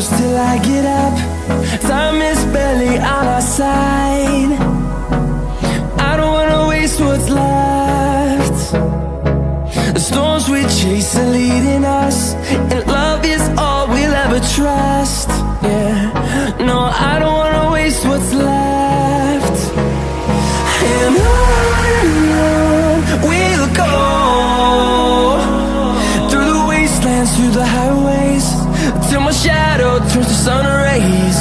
close till I get up. Time is barely on our side. I don't wanna waste what's left. The storms we chase are leading us, and love is all we'll ever trust. Yeah, no, I don't wanna waste what's left. And on we'll go, through the wastelands, through the highways, till my shadow turns to sun rays.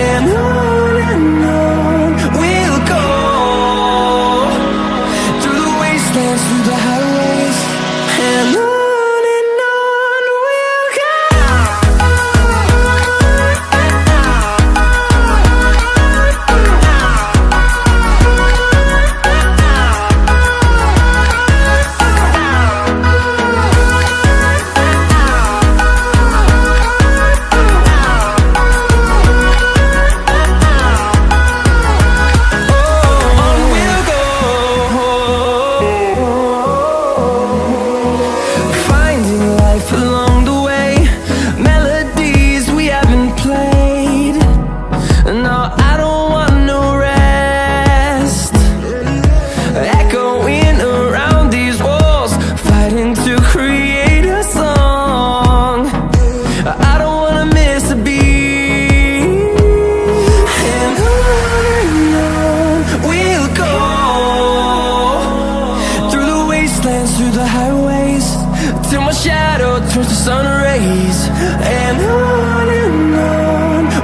And on we'll go, through the wastelands, through the highways, and on we'll go. Through the highways, till my shadow turns to sun rays. And on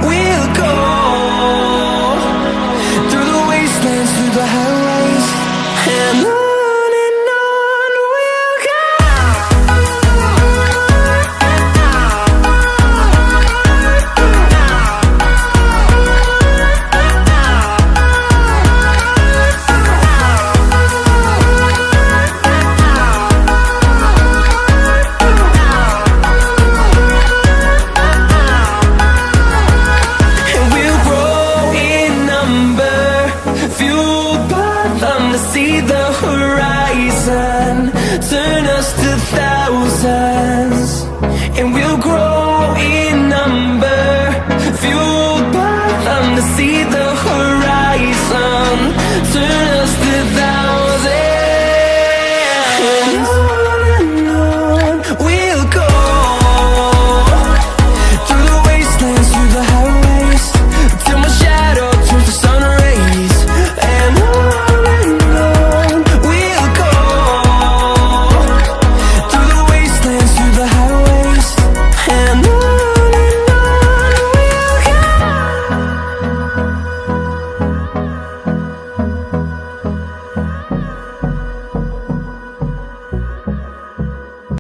we'll go, through the wastelands, through the highways, and on we'll go. See the horizon, turn us to thousands, and we'll grow in number, fueled by them to see the horizon.